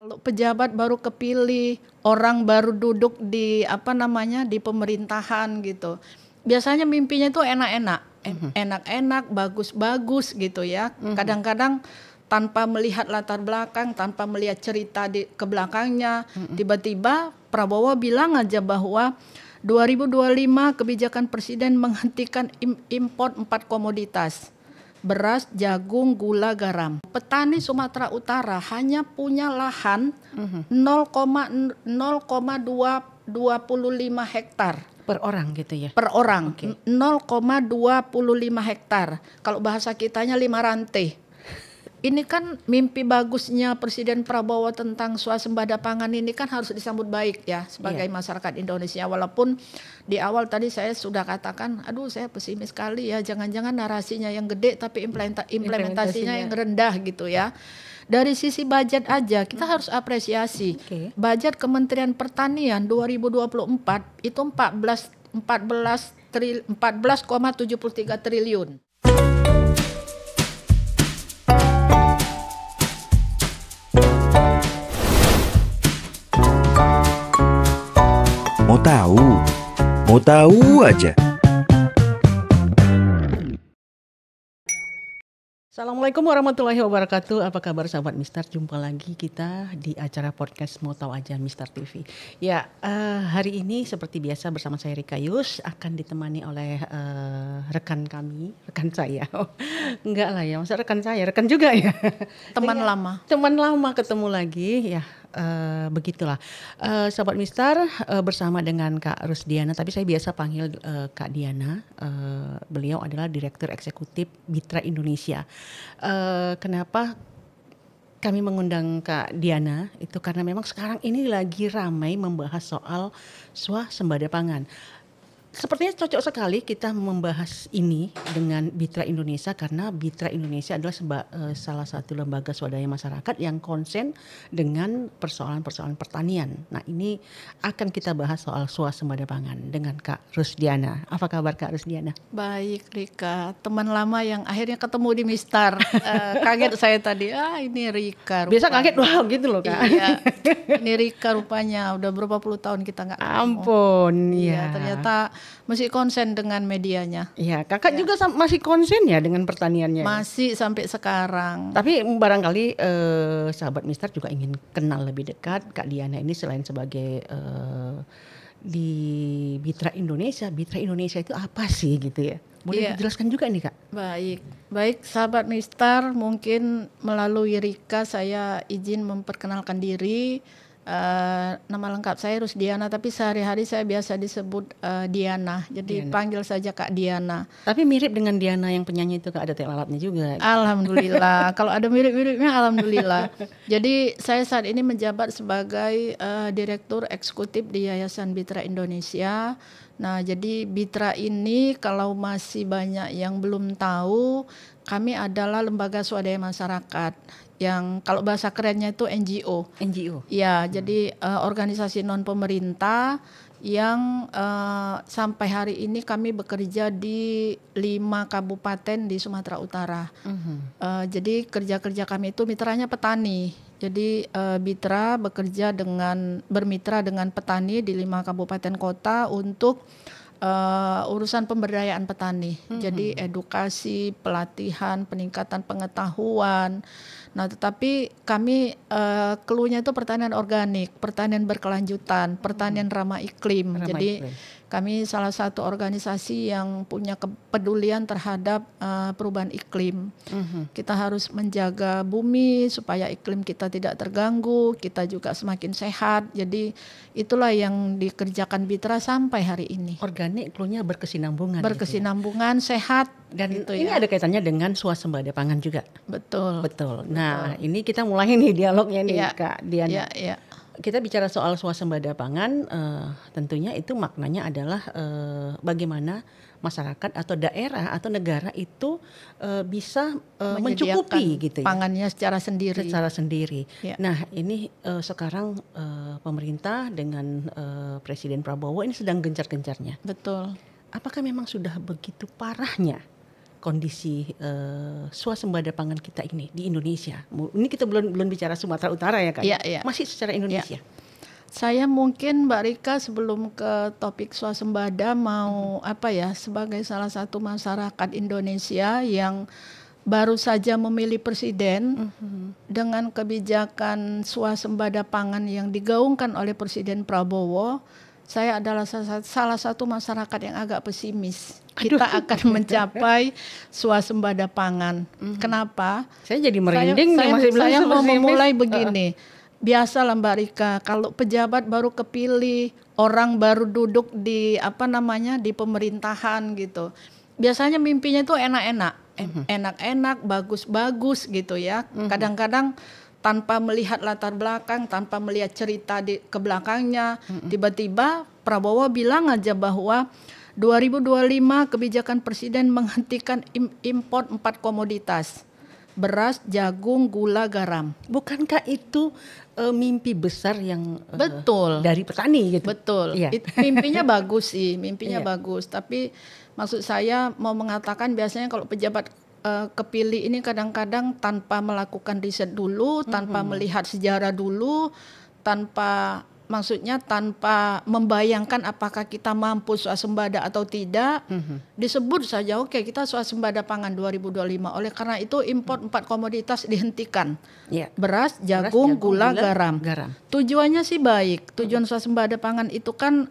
Kalau pejabat baru kepilih, orang baru duduk di di pemerintahan gitu. Biasanya mimpinya itu enak-enak, enak-enak, bagus-bagus gitu ya. Kadang-kadang tanpa melihat latar belakang, tanpa melihat cerita ke belakangnya, tiba-tiba Prabowo bilang aja bahwa 2025 kebijakan presiden menghentikan impor 4 komoditas. Beras, jagung, gula, garam. Petani Sumatera Utara hanya punya lahan 0,225 hektar. Per orang gitu ya? Per orang, 0,25 hektar. Kalau bahasa kitanya 5 rantai. Ini kan mimpi bagusnya Presiden Prabowo tentang swasembada pangan ini kan harus disambut baik ya sebagai masyarakat Indonesia. Walaupun di awal tadi saya sudah katakan, aduh saya pesimis sekali ya, jangan-jangan narasinya yang gede tapi implementasinya yang rendah gitu ya. Dari sisi budget aja kita harus apresiasi. Budget Kementerian Pertanian 2024 itu 14,73 triliun. Mau tahu aja. Assalamualaikum warahmatullahi wabarakatuh. Apa kabar sahabat Mister? Jumpa lagi kita di acara podcast Mau Tahu Aja Mister TV. Ya, hari ini seperti biasa bersama saya Rika Yus akan ditemani oleh rekan saya. Enggak lah ya, masa rekan saya, rekan juga ya. Teman lama Ketemu lagi ya. Begitulah Sobat Mister, bersama dengan Kak Rusdiana, tapi saya biasa panggil Kak Diana. Beliau adalah Direktur Eksekutif Bitra Indonesia. Kenapa kami mengundang Kak Diana itu karena memang sekarang ini lagi ramai membahas soal swasembada pangan. Sepertinya cocok sekali kita membahas ini dengan Bitra Indonesia karena Bitra Indonesia adalah salah satu lembaga swadaya masyarakat yang konsen dengan persoalan-persoalan pertanian. Nah, ini akan kita bahas soal swasembada pangan dengan Kak Rusdiana. Apa kabar Kak Rusdiana? Baik Rika, teman lama yang akhirnya ketemu di Mister. Kaget saya tadi, ini Rika rupanya. Biasa kaget wow gitu loh Kak. Iya, ini Rika rupanya udah berapa puluh tahun kita gak ketemu. Ampun, ya. Ternyata masih konsen dengan medianya. Iya, kakak juga masih konsen ya dengan pertaniannya. Masih sampai sekarang. Tapi barangkali sahabat Mister juga ingin kenal lebih dekat Kak Diana ini selain sebagai di Bitra Indonesia. Bitra Indonesia itu apa sih gitu ya? Boleh dijelaskan juga nih Kak? Baik sahabat Mister, mungkin melalui Rika saya izin memperkenalkan diri. Nama lengkap saya Rusdiana, tapi sehari-hari saya biasa disebut Diana. Jadi Diana. Panggil saja Kak Diana. Tapi mirip dengan Diana yang penyanyi itu Kak, ada lalatnya juga. Alhamdulillah. Kalau ada mirip-miripnya alhamdulillah. Jadi saya saat ini menjabat sebagai Direktur Eksekutif di Yayasan Bitra Indonesia. Nah, jadi Bitra ini kalau masih banyak yang belum tahu, kami adalah lembaga swadaya masyarakat yang kalau bahasa kerennya itu NGO. Ya, jadi organisasi non pemerintah yang sampai hari ini kami bekerja di 5 kabupaten di Sumatera Utara. Jadi kerja-kerja kami itu mitranya petani. Jadi Bitra bermitra dengan petani di 5 kabupaten kota untuk urusan pemberdayaan petani. Jadi edukasi, pelatihan, peningkatan pengetahuan. Nah, tetapi kami clue-nya itu pertanian organik, pertanian berkelanjutan, pertanian ramah iklim. Jadi kami salah satu organisasi yang punya kepedulian terhadap perubahan iklim. Kita harus menjaga bumi supaya iklim kita tidak terganggu, kita juga semakin sehat. Jadi itulah yang dikerjakan Bitra sampai hari ini. Organik, clue-nya berkesinambungan. Berkesinambungan, gitu ya? Sehat. Dan gitu ini ada kaitannya dengan swasembada pangan juga. Betul. Nah, ini kita mulai nih dialognya nih Kak Diana. Iya. Kita bicara soal swasembada pangan, tentunya itu maknanya adalah bagaimana masyarakat atau daerah atau negara itu bisa mencukupi gitu ya, pangannya secara sendiri. Ya. Nah, ini sekarang pemerintah dengan Presiden Prabowo ini sedang gencar-gencarnya. Betul. Apakah memang sudah begitu parahnya kondisi swasembada pangan kita ini di Indonesia. Ini kita belum bicara Sumatera Utara ya Kak. Iya. Masih secara Indonesia. Saya mungkin Mbak Rika sebelum ke topik swasembada mau sebagai salah satu masyarakat Indonesia yang baru saja memilih presiden dengan kebijakan swasembada pangan yang digaungkan oleh Presiden Prabowo, saya adalah salah satu masyarakat yang agak pesimis. Kita akan mencapai swasembada pangan. Kenapa? Saya jadi merinding Saya mau memulai begini. Biasalah Mbak Rika, kalau pejabat baru kepilih, orang baru duduk di di pemerintahan gitu. Biasanya mimpinya itu enak-enak. Enak-enak, bagus-bagus gitu ya. Kadang-kadang tanpa melihat latar belakang, tanpa melihat cerita ke belakangnya, tiba-tiba Prabowo bilang aja bahwa 2025 kebijakan presiden menghentikan impor 4 komoditas. Beras, jagung, gula, garam. Bukankah itu mimpi besar yang betul dari petani gitu? Betul. Iya. Mimpinya bagus sih, mimpinya bagus. Tapi maksud saya mau mengatakan biasanya kalau pejabat kepilih ini kadang-kadang tanpa melakukan riset dulu, tanpa melihat sejarah dulu, tanpa membayangkan apakah kita mampu swasembada atau tidak, disebut saja oke, kita swasembada pangan 2025. Oleh karena itu impor 4 komoditas dihentikan. Beras, jagung, gula, garam. Tujuannya sih baik. Tujuan swasembada pangan itu kan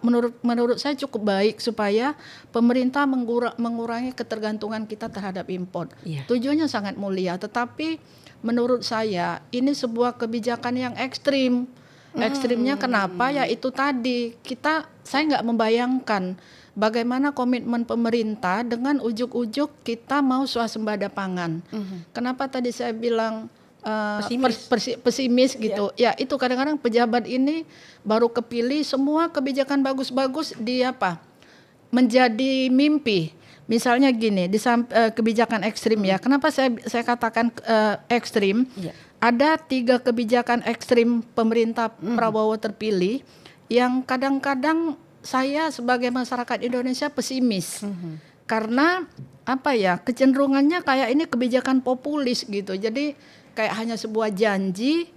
menurut saya cukup baik supaya pemerintah mengurangi ketergantungan kita terhadap impor. Tujuannya sangat mulia, tetapi menurut saya ini sebuah kebijakan yang ekstrim. Ekstrimnya kenapa? Ya itu tadi, saya nggak membayangkan bagaimana komitmen pemerintah dengan ujuk-ujuk kita mau swasembada pangan. Kenapa tadi saya bilang pesimis gitu? Ya itu kadang-kadang pejabat ini baru kepilih, semua kebijakan bagus-bagus menjadi mimpi. Misalnya gini, kebijakan ekstrim ya. Kenapa saya katakan ekstrim? Ada 3 kebijakan ekstrim pemerintah Prabowo terpilih yang kadang-kadang saya sebagai masyarakat Indonesia pesimis. Karena kecenderungannya kayak ini kebijakan populis gitu. Jadi kayak hanya sebuah janji,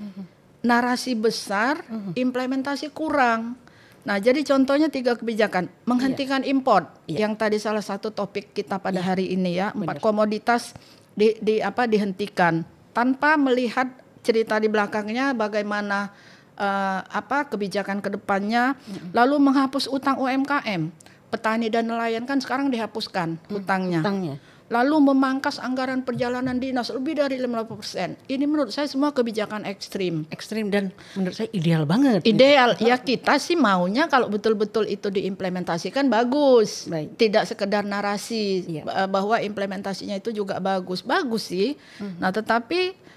narasi besar, implementasi kurang. Nah, jadi contohnya 3 kebijakan, menghentikan impor, yang tadi salah satu topik kita pada hari ini ya, 4 komoditas dihentikan tanpa melihat cerita di belakangnya bagaimana kebijakan kedepannya, lalu menghapus utang UMKM, petani dan nelayan kan sekarang dihapuskan utangnya. Lalu memangkas anggaran perjalanan dinas lebih dari 50%. Ini menurut saya semua kebijakan ekstrim. Ekstrim dan menurut saya ideal banget. Ideal, ya kita sih maunya kalau betul-betul itu diimplementasikan bagus. Tidak sekedar narasi bahwa implementasinya itu juga bagus. Bagus sih. Nah tetapi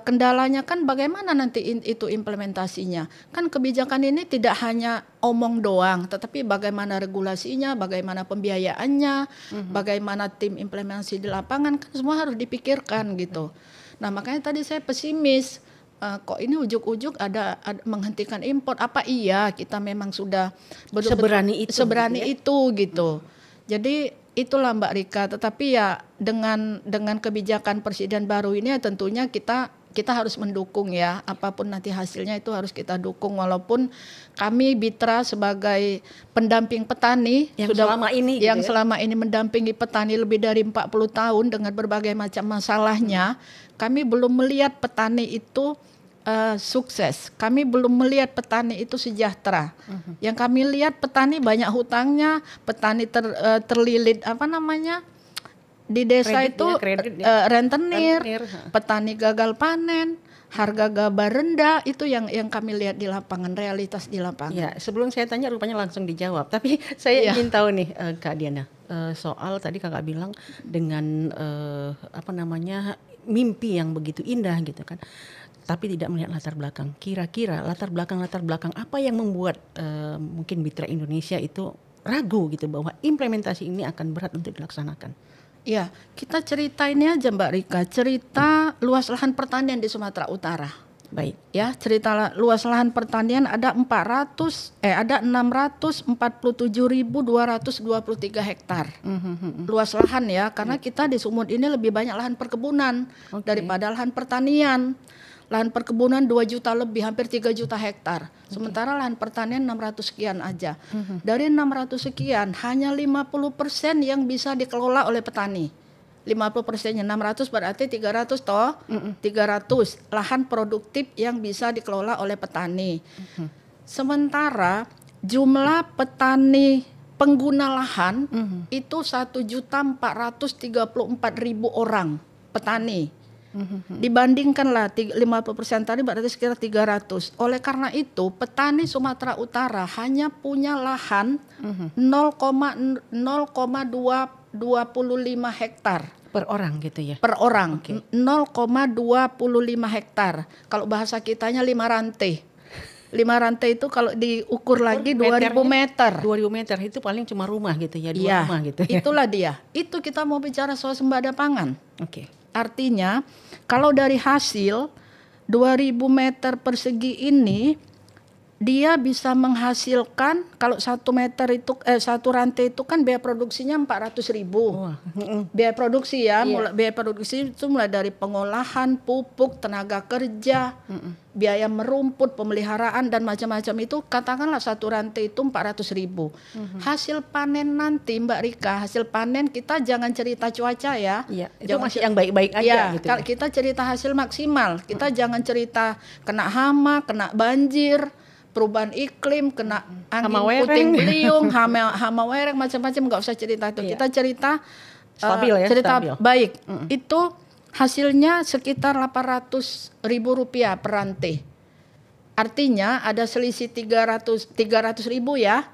kendalanya kan bagaimana nanti itu implementasinya. Kan kebijakan ini tidak hanya omong doang, tetapi bagaimana regulasinya, bagaimana pembiayaannya, bagaimana tim implementasi di lapangan, kan semua harus dipikirkan gitu. Nah makanya tadi saya pesimis, kok ini ujuk-ujuk ada menghentikan impor, apa iya kita memang sudah seberani itu gitu. Jadi itulah Mbak Rika, tetapi ya dengan kebijakan presiden baru ini ya tentunya kita harus mendukung ya, apapun nanti hasilnya itu harus kita dukung, walaupun kami Bitra sebagai pendamping petani yang selama ini mendampingi petani lebih dari 40 tahun dengan berbagai macam masalahnya, kami belum melihat petani itu sukses. Kami belum melihat petani itu sejahtera. Yang kami lihat petani banyak hutangnya, petani terlilit di desa rentenir, petani gagal panen, harga gabah rendah, itu yang kami lihat di lapangan, realitas di lapangan. Ya, sebelum saya tanya rupanya langsung dijawab. Tapi saya ingin tahu nih Kak Diana, soal tadi Kakak bilang dengan mimpi yang begitu indah gitu kan. Tapi tidak melihat latar belakang. Kira-kira latar belakang apa yang membuat mungkin Bitra Indonesia itu ragu gitu bahwa implementasi ini akan berat untuk dilaksanakan? Ya, kita cerita ini aja Mbak Rika, cerita luas lahan pertanian di Sumatera Utara. Baik. Ya, cerita luas lahan pertanian ada 647.223 hektar. Luas lahan ya, karena kita di Sumut ini lebih banyak lahan perkebunan daripada lahan pertanian. Lahan perkebunan 2 juta lebih, hampir 3 juta hektar. Sementara lahan pertanian 600 sekian aja. Dari 600 sekian, hanya 50% yang bisa dikelola oleh petani. 50%-nya 600 berarti 300 toh. 300 lahan produktif yang bisa dikelola oleh petani. Sementara jumlah petani pengguna lahan itu 1.434.000 orang petani. Dibandingkanlah 50% tadi berarti sekitar 300. Oleh karena itu petani Sumatera Utara hanya punya lahan 0,25 hektar Per orang gitu ya? per orang. 0,25 hektar. Kalau bahasa kitanya 5 rantai. 5 rantai itu kalau diukur lagi 2000 meter. 2000 meter itu paling cuma rumah gitu ya, 2 Iya, rumah gitu ya. itulah dia. Itu kita mau bicara swasembada pangan. Oke. Artinya kalau dari hasil 2000 meter persegi ini dia bisa menghasilkan, kalau 1 meter itu 1 rantai itu kan biaya produksinya 400.000. Wah. Biaya produksi ya, Iya. biaya produksi itu mulai dari pengolahan, pupuk, tenaga kerja, biaya merumput, pemeliharaan dan macam-macam itu katakanlah 1 rantai itu 400.000. Hasil panen nanti Mbak Rika, hasil panen kita jangan cerita cuaca ya. Iya, itu Jangan masih yang baik-baik aja ya, gitu. kalau kita cerita hasil maksimal, kita jangan cerita kena hama, kena banjir, perubahan iklim, kena angin Hama wereng. puting beliung, hama wereng, macam-macam, nggak usah cerita itu. Iya. Kita cerita Stabil ya, cerita stabil. baik. Itu hasilnya sekitar Rp800.000 per rantai. Artinya ada selisih 300.000 ya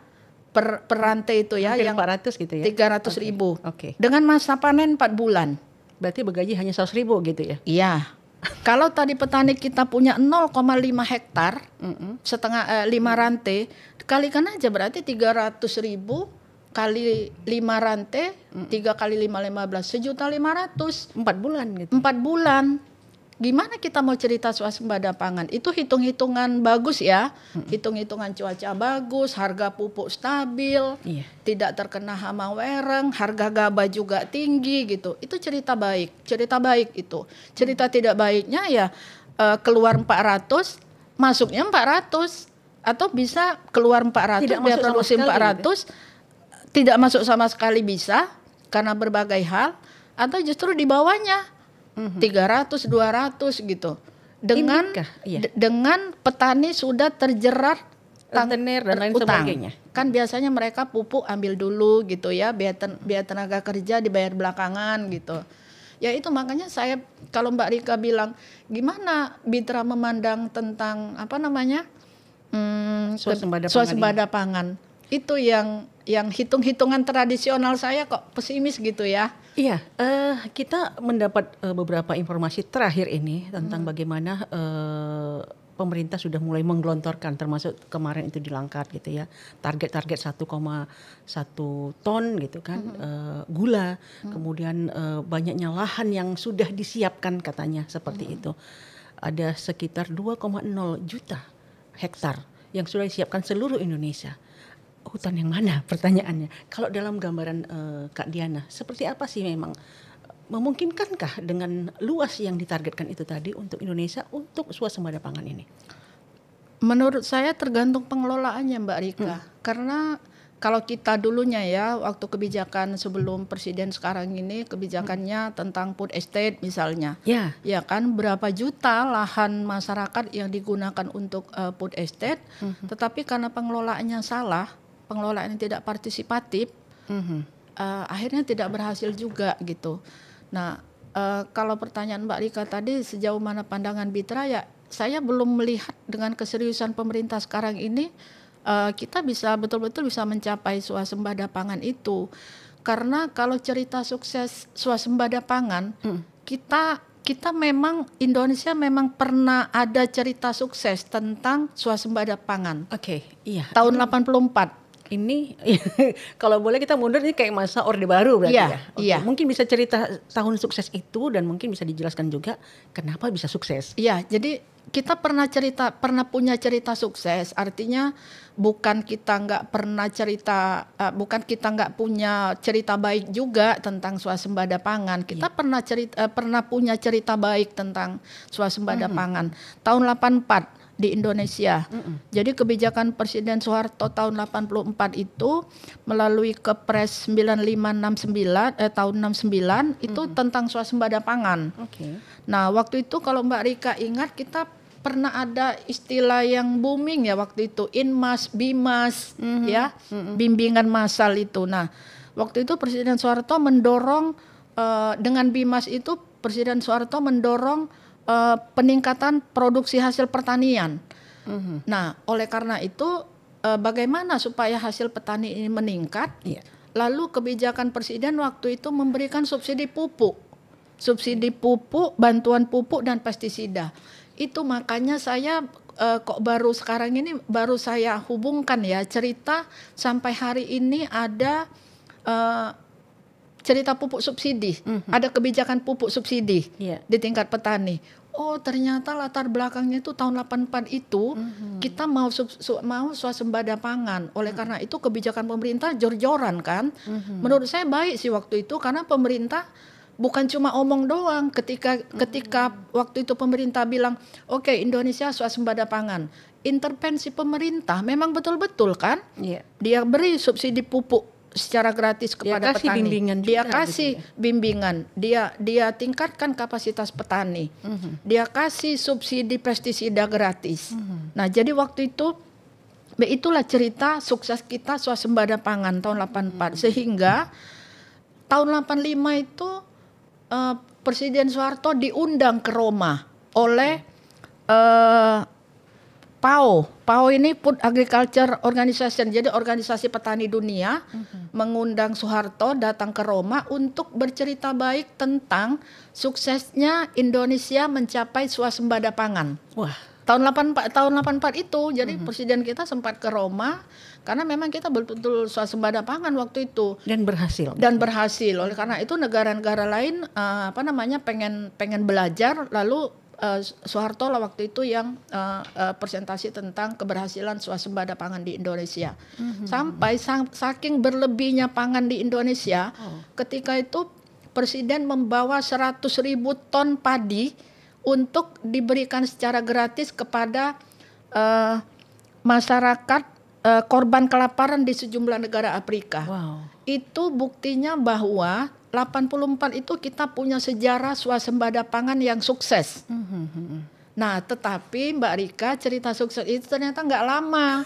per rantai itu ya, Hampir yang 400 gitu ya. 300.000. Oke. Dengan masa panen 4 bulan. Berarti bergaji hanya 100.000 gitu ya. Iya. Kalau tadi petani kita punya 0,5 hektar, setengah 5 rantai, kalikan aja berarti 300.000 kali 5 rantai, 3 kali 5, 15, 1.500.000. 4 bulan gitu. 4 bulan. Gimana kita mau cerita swasembada pangan? Itu hitung-hitungan bagus ya. Hitung-hitungan cuaca bagus, harga pupuk stabil, Iya. tidak terkena hama wereng, harga gabah juga tinggi gitu. Itu cerita baik itu. Cerita tidak baiknya ya keluar 400, masuknya 400 atau bisa keluar 400 Tidak biar masuk sama produksi sekali 400, tidak masuk sama sekali bisa karena berbagai hal, atau justru di bawahnya 300, 200 gitu. Dengan Inikah? Iya. dengan petani sudah terjerat Rentenir dan lain utang. sebagainya. Kan biasanya mereka pupuk ambil dulu gitu ya, biaya tenaga kerja dibayar belakangan gitu. Ya itu makanya saya, kalau Mbak Rika bilang gimana Bitra memandang tentang apa namanya swasembada pangan, itu yang hitung-hitungan tradisional saya kok pesimis gitu ya. Iya, kita mendapat beberapa informasi terakhir ini tentang bagaimana pemerintah sudah mulai menggelontorkan, termasuk kemarin itu di Langkat gitu ya, target 1,1 ton gitu kan, gula, kemudian banyaknya lahan yang sudah disiapkan katanya seperti itu. Ada sekitar 2,0 juta hektar yang sudah disiapkan seluruh Indonesia. Hutan yang mana pertanyaannya? Kalau dalam gambaran Kak Diana, seperti apa sih memang memungkinkankah dengan luas yang ditargetkan itu tadi untuk Indonesia untuk swasembada pangan ini? Menurut saya tergantung pengelolaannya Mbak Rika. Karena kalau kita dulunya ya, waktu kebijakan sebelum presiden sekarang ini, kebijakannya tentang food estate misalnya. Ya. Ya kan, berapa juta lahan masyarakat yang digunakan untuk food estate, tetapi karena pengelolaannya salah, pengelolaan yang tidak partisipatif, akhirnya tidak berhasil juga gitu. Nah, kalau pertanyaan Mbak Rika tadi sejauh mana pandangan Bitra, ya saya belum melihat dengan keseriusan pemerintah sekarang ini kita bisa betul-betul bisa mencapai swasembada pangan itu. Karena kalau cerita sukses swasembada pangan, kita memang Indonesia memang pernah ada cerita sukses tentang swasembada pangan. Oke, iya. Tahun 84. Ini kalau boleh kita mundur, ini kayak masa Orde Baru berarti Iya, ya. Oke, iya. mungkin bisa cerita tahun sukses itu dan mungkin bisa dijelaskan juga kenapa bisa sukses. Iya, jadi kita pernah punya cerita sukses. Artinya bukan kita nggak pernah cerita, bukan kita nggak punya cerita baik juga tentang swasembada pangan. Kita pernah punya cerita baik tentang swasembada pangan. Tahun 84 di Indonesia. Jadi kebijakan Presiden Soeharto tahun 84 itu melalui Kepres 9569 tahun 69 itu tentang swasembada pangan. Oke. Nah, waktu itu kalau Mbak Rika ingat, kita pernah ada istilah yang booming ya waktu itu, Inmas, Bimas, ya, bimbingan massal itu. Nah, waktu itu Presiden Soeharto mendorong dengan Bimas itu Presiden Soeharto mendorong peningkatan produksi hasil pertanian. Nah, oleh karena itu bagaimana supaya hasil petani ini meningkat? Iya. Lalu kebijakan Presiden waktu itu memberikan subsidi pupuk, bantuan pupuk dan pestisida. Itu makanya saya kok baru sekarang ini baru saya hubungkan ya cerita sampai hari ini ada cerita pupuk subsidi, ada kebijakan pupuk subsidi di tingkat petani. Oh, ternyata latar belakangnya itu tahun 84 itu kita mau swasembada pangan. Oleh karena itu kebijakan pemerintah jor-joran kan. Menurut saya baik sih waktu itu, karena pemerintah bukan cuma omong doang. Ketika waktu itu pemerintah bilang, oke, Indonesia swasembada pangan. Intervensi pemerintah memang betul-betul kan. Dia beri subsidi pupuk secara gratis kepada petani. Dia kasih bimbingan, dia tingkatkan kapasitas petani. Dia kasih subsidi pestisida gratis. Nah, jadi waktu itu itulah cerita sukses kita swasembada pangan tahun 84. Sehingga tahun 85 itu Presiden Soeharto diundang ke Roma oleh PAO. PAO ini Food Agriculture Organization, jadi organisasi petani dunia, mengundang Soeharto datang ke Roma untuk bercerita baik tentang suksesnya Indonesia mencapai swasembada pangan. Wah, tahun 84 itu, jadi presiden kita sempat ke Roma karena memang kita betul-betul swasembada pangan waktu itu dan berhasil. Oleh karena itu negara-negara lain pengen belajar, lalu Soeharto lah waktu itu yang presentasi tentang keberhasilan swasembada pangan di Indonesia. Sampai saking berlebihnya pangan di Indonesia, ketika itu Presiden membawa 100.000 ton padi untuk diberikan secara gratis kepada masyarakat korban kelaparan di sejumlah negara Afrika. Itu buktinya bahwa 84 itu kita punya sejarah swasembada pangan yang sukses. Nah, tetapi Mbak Rika, cerita sukses itu ternyata nggak lama,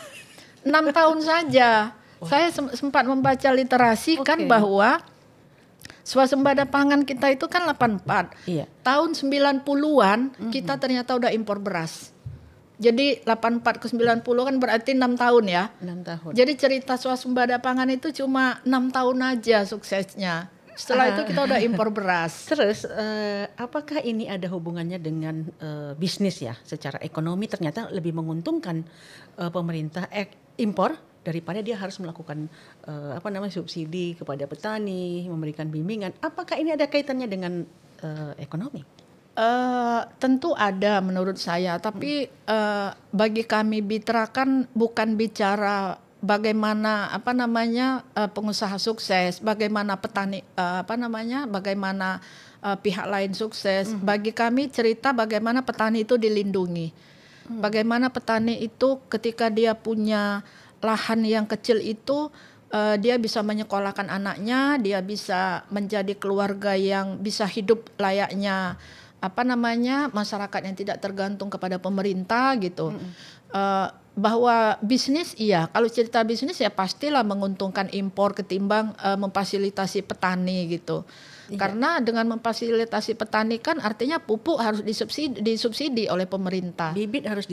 6 tahun saja. Saya sempat membaca literasi kan bahwa swasembada pangan kita itu kan 84. Tahun 90-an kita ternyata udah impor beras. Jadi 84 ke 90 kan berarti 6 tahun ya. 6 tahun. Jadi cerita swasembada pangan itu cuma 6 tahun aja suksesnya. Setelah itu kita udah impor beras. Terus apakah ini ada hubungannya dengan bisnis ya? Secara ekonomi ternyata lebih menguntungkan pemerintah impor daripada dia harus melakukan subsidi kepada petani, memberikan bimbingan. Apakah ini ada kaitannya dengan ekonomi? Tentu ada menurut saya, tapi bagi kami Bitra kan bukan bicara bagaimana pengusaha sukses, bagaimana petani bagaimana pihak lain sukses. Bagi kami cerita bagaimana petani itu dilindungi. Bagaimana petani itu ketika dia punya lahan yang kecil itu dia bisa menyekolahkan anaknya, dia bisa menjadi keluarga yang bisa hidup layaknya masyarakat yang tidak tergantung kepada pemerintah gitu. Bahwa bisnis kalau cerita bisnis ya pastilah menguntungkan impor ketimbang memfasilitasi petani gitu. Karena dengan memfasilitasi petani kan artinya pupuk harus disubsidi oleh pemerintah. Bibit harus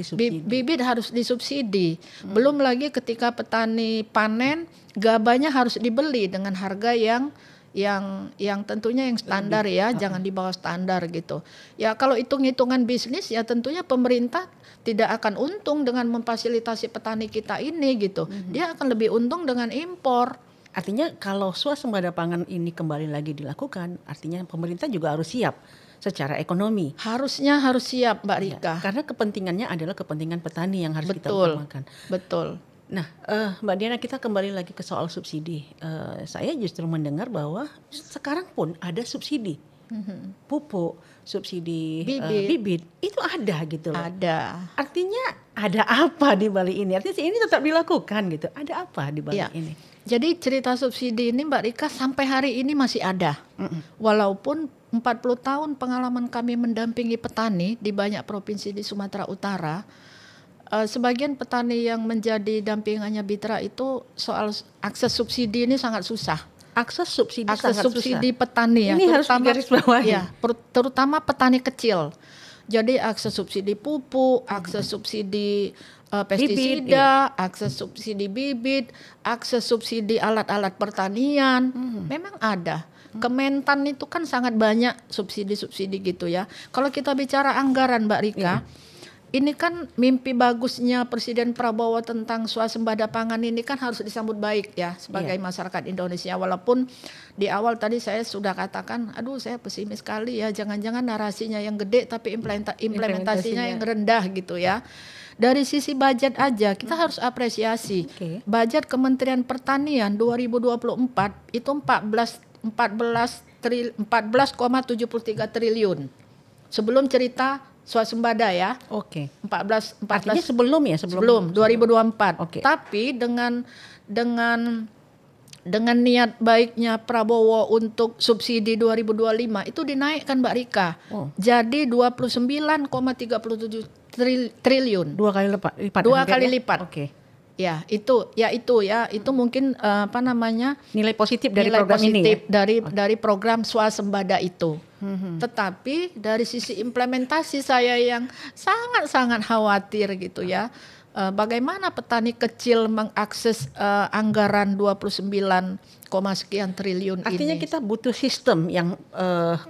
disubsidi. Belum lagi ketika petani panen, gabahnya harus dibeli dengan harga yang yang tentunya yang standar ya, jangan di bawah standar gitu. Ya kalau hitung-hitungan bisnis ya tentunya pemerintah tidak akan untung dengan memfasilitasi petani kita ini gitu. Dia akan lebih untung dengan impor. Artinya kalau swasembada pangan ini kembali lagi dilakukan, artinya pemerintah juga harus siap secara ekonomi. Harusnya harus siap Mbak Rika. Karena kepentingannya adalah kepentingan petani yang harus kita Betul. utamakan. Betul. Nah, Mbak Diana, kita kembali lagi ke soal subsidi. Saya justru mendengar bahwa sekarang pun ada subsidi pupuk, subsidi bibit, itu ada gitu loh. Ada. Artinya ada apa di balik ini? Artinya ini tetap dilakukan gitu. Ada apa di balik Ya. ini? Jadi cerita subsidi ini Mbak Rika sampai hari ini masih ada. Walaupun 40 tahun pengalaman kami mendampingi petani di banyak provinsi di Sumatera Utara, sebagian petani yang menjadi dampingannya Bitra itu soal akses subsidi ini sangat susah. Akses subsidi Akses sangat subsidi susah. petani ya, Ini harus digarisbawahi. ya, terutama petani kecil. Jadi akses subsidi pupuk, akses subsidi pestisida, akses subsidi bibit, akses subsidi alat-alat pertanian, memang ada. Kementan itu kan sangat banyak subsidi-subsidi gitu ya. Kalau kita bicara anggaran Mbak Rika, ini kan mimpi bagusnya Presiden Prabowo tentang swasembada pangan ini kan harus disambut baik ya sebagai masyarakat Indonesia. Walaupun di awal tadi saya sudah katakan, aduh saya pesimis sekali ya, jangan-jangan narasinya yang gede tapi implementasinya yang rendah gitu ya. Dari sisi budget aja kita harus apresiasi. Budget Kementerian Pertanian 2024 itu 14,73 triliun. Sebelum cerita swasembada ya. Oke. 14 Artinya sebelum ya, sebelum 2024. Oke. Tapi dengan niat baiknya Prabowo untuk subsidi 2025 itu dinaikkan Mbak Rika. Jadi 29,37 triliun. Dua kali lipat. Dua kali lipat. Oke. Ya, itu mungkin Nilai positif dari nilai program ini. positif dari program swasembada itu. Tetapi dari sisi implementasi saya yang sangat-sangat khawatir gitu ya. Bagaimana petani kecil mengakses anggaran 29, sekian triliun Artinya ini. kita butuh sistem yang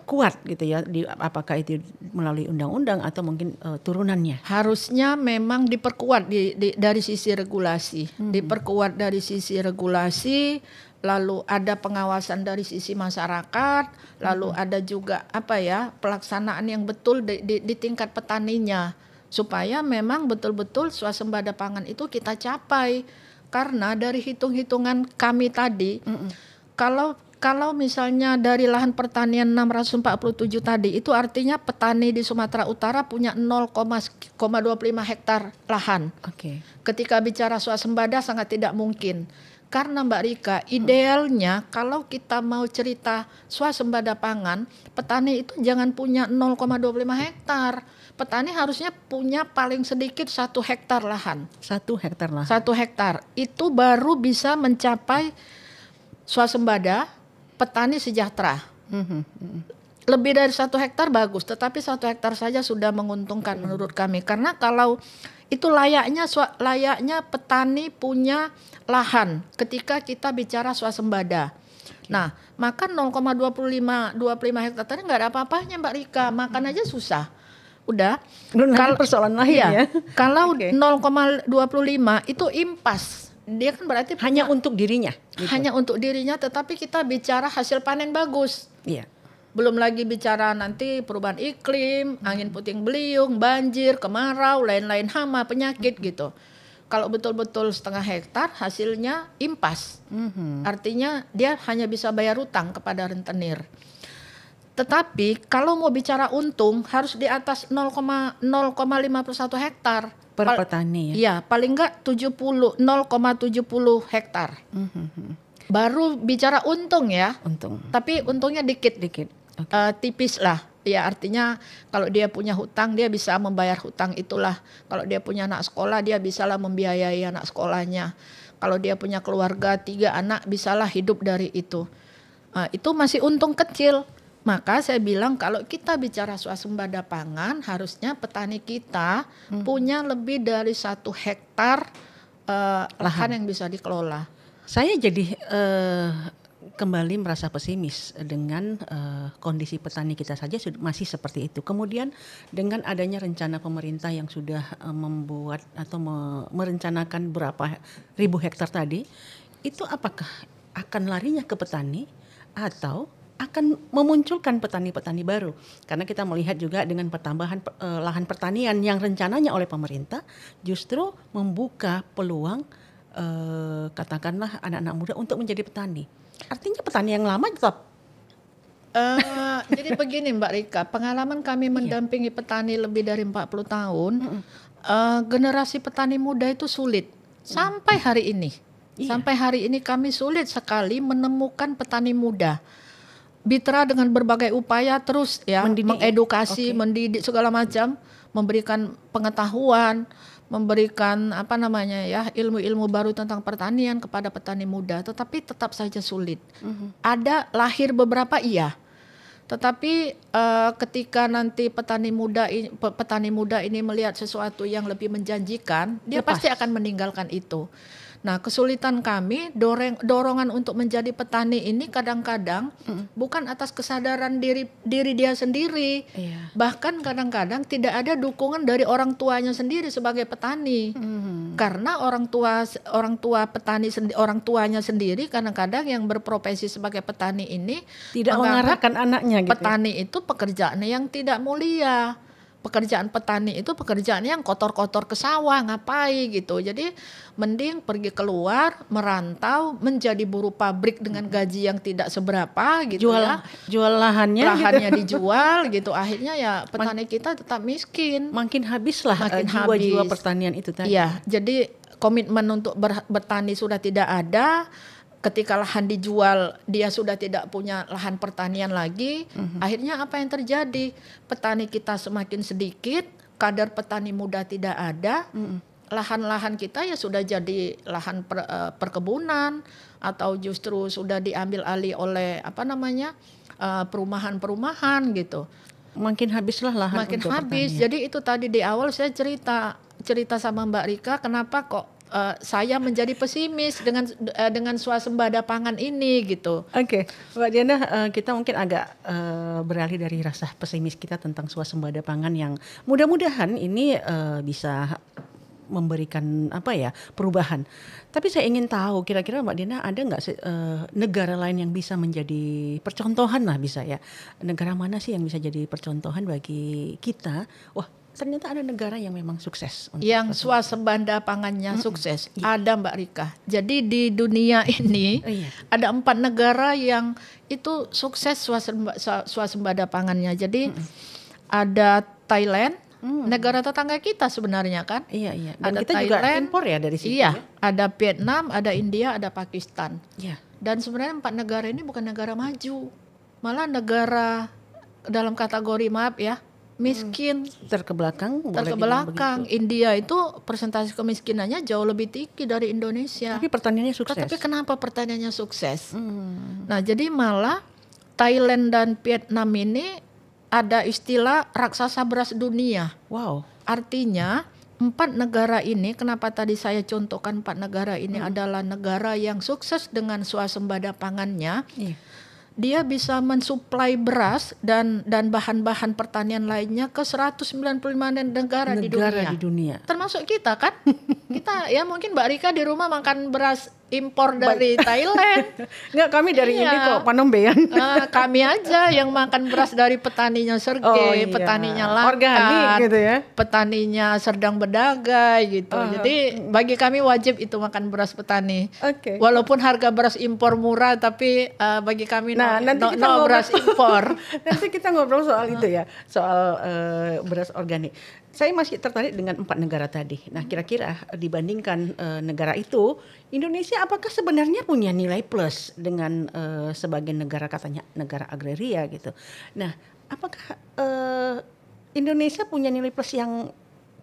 kuat gitu ya, apakah itu melalui undang-undang atau mungkin turunannya. Harusnya memang diperkuat dari sisi regulasi, diperkuat dari sisi regulasi, lalu ada pengawasan dari sisi masyarakat, lalu ada juga pelaksanaan yang betul di tingkat petaninya, supaya memang betul-betul swasembada pangan itu kita capai. Karena dari hitung-hitungan kami tadi, kalau misalnya dari lahan pertanian 647 tadi, itu artinya petani di Sumatera Utara punya 0,25 hektar lahan. Oke. Ketika bicara swasembada sangat tidak mungkin. Karena Mbak Rika, idealnya kalau kita mau cerita swasembada pangan, petani itu jangan punya 0,25 hektar. Petani harusnya punya paling sedikit 1 hektar lahan. 1 hektar lah. 1 hektar itu baru bisa mencapai swasembada petani sejahtera. Lebih dari 1 hektar bagus, tetapi 1 hektar saja sudah menguntungkan menurut kami. Karena kalau itu layaknya petani punya lahan ketika kita bicara swasembada. Nah, makan 0,25 hektar tadi nggak ada apa-apanya Mbak Rika, makan aja susah. Udah. Kalau persoalan lain ya. Kalau 0,25 itu impas. Dia kan berarti Hanya untuk dirinya. Gitu. hanya untuk dirinya, tetapi kita bicara hasil panen bagus. Iya. Belum lagi bicara nanti perubahan iklim, angin puting beliung, banjir, kemarau, lain-lain hama, penyakit gitu. Kalau betul-betul 0,5 hektar hasilnya impas. Artinya dia hanya bisa bayar utang kepada rentenir. Tetapi kalau mau bicara untung harus di atas 0,51 hektar. Per petani ya. Iya, paling enggak 0,70 hektar. Baru bicara untung ya. Untung. Tapi untungnya dikit. Tipis lah. Ya artinya kalau dia punya hutang dia bisa membayar hutang itulah. Kalau dia punya anak sekolah dia bisalah membiayai anak sekolahnya. Kalau dia punya keluarga 3 anak bisalah hidup dari itu. Itu masih untung kecil. Maka saya bilang kalau kita bicara swasembada pangan harusnya petani kita punya lebih dari 1 hektar lahan yang bisa dikelola. Saya jadi kembali merasa pesimis dengan kondisi petani kita saja masih seperti itu. Kemudian dengan adanya rencana pemerintah yang sudah membuat atau merencanakan berapa ribu hektar tadi, itu apakah akan larinya ke petani atau akan memunculkan petani-petani baru? Karena kita melihat juga dengan pertambahan lahan pertanian yang rencananya oleh pemerintah justru membuka peluang katakanlah anak-anak muda untuk menjadi petani. Artinya petani yang lama tetap. Jadi begini Mbak Rika, pengalaman kami mendampingi petani lebih dari 40 tahun, generasi petani muda itu sulit sampai hari ini. Sampai hari ini kami sulit sekali menemukan petani muda. Bitra dengan berbagai upaya terus mengedukasi, mendidik segala macam, memberikan pengetahuan, memberikan ilmu-ilmu baru tentang pertanian kepada petani muda, tetapi tetap saja sulit. Ada lahir beberapa tetapi ketika nanti petani muda ini melihat sesuatu yang lebih menjanjikan, dia pasti akan meninggalkan itu. Nah, kesulitan kami dorongan untuk menjadi petani ini kadang-kadang bukan atas kesadaran diri dia sendiri. Bahkan kadang-kadang tidak ada dukungan dari orang tuanya sendiri sebagai petani. Karena orang tuanya sendiri kadang-kadang yang berprofesi sebagai petani ini tidak mengarahkan anaknya gitu. Petani itu pekerjaan yang tidak mulia. Pekerjaan petani itu pekerjaan yang kotor-kotor ke sawah, ngapain gitu. Jadi mending pergi keluar, merantau, menjadi buruh pabrik dengan gaji yang tidak seberapa gitu. Jual lahannya gitu. Dijual gitu. Akhirnya ya petani kita tetap miskin. Makin habislah jiwa-jiwa pertanian itu tadi. Iya, jadi komitmen untuk bertani sudah tidak ada. Ketika lahan dijual, dia sudah tidak punya lahan pertanian lagi. Akhirnya apa yang terjadi? Petani kita semakin sedikit, kadar petani muda tidak ada. Lahan-lahan kita ya sudah jadi lahan perkebunan atau justru sudah diambil alih oleh perumahan-perumahan gitu. Makin habislah lahan. Makin habis. Pertanian. Jadi itu tadi di awal saya cerita sama Mbak Rika, kenapa kok saya menjadi pesimis dengan swasembada pangan ini gitu. Oke, Mbak Diana, kita mungkin agak beralih dari rasa pesimis kita tentang swasembada pangan yang mudah-mudahan ini bisa memberikan perubahan. Tapi saya ingin tahu kira-kira Mbak Diana ada nggak negara lain yang bisa menjadi percontohan lah bisa ya? Negara mana sih yang bisa jadi percontohan bagi kita? Wah, ternyata ada negara yang memang sukses. Yang swasembada pangannya sukses. Ada Mbak Rika. Jadi di dunia ini ada 4 negara yang itu sukses swasembada pangannya. Jadi ada Thailand, negara tetangga kita sebenarnya kan. Iya. Ada Dan kita Thailand, juga impor ya dari situ. Iya, ada Vietnam, ada India, ada Pakistan. Iya. Dan sebenarnya 4 negara ini bukan negara maju. Malah negara dalam kategori miskin, terkebelakang. India itu persentase kemiskinannya jauh lebih tinggi dari Indonesia. Tapi pertaniannya sukses. Tapi kenapa pertaniannya sukses? Nah, jadi malah Thailand dan Vietnam ini ada istilah raksasa beras dunia. Wow. Artinya 4 negara ini, kenapa tadi saya contohkan 4 negara ini adalah negara yang sukses dengan swasembada pangannya. Dia bisa mensuplai beras dan bahan-bahan pertanian lainnya ke 195 negara di dunia. Termasuk kita kan. Kita ya mungkin Mbak Rika di rumah makan beras impor dari Thailand. Enggak, kami dari ini kok, Panombean. Kami aja yang makan beras dari petaninya Sergei, petaninya Langkat, organik gitu ya. Petaninya Serdang Bedagai gitu. Jadi bagi kami wajib itu makan beras petani. Walaupun harga beras impor murah, tapi bagi kami no beras impor. Nanti kita ngobrol soal itu ya, soal beras organik. Saya masih tertarik dengan 4 negara tadi. Nah, kira-kira dibandingkan negara itu, Indonesia apakah sebenarnya punya nilai plus dengan sebagai negara katanya negara agraria gitu. Nah, apakah Indonesia punya nilai plus yang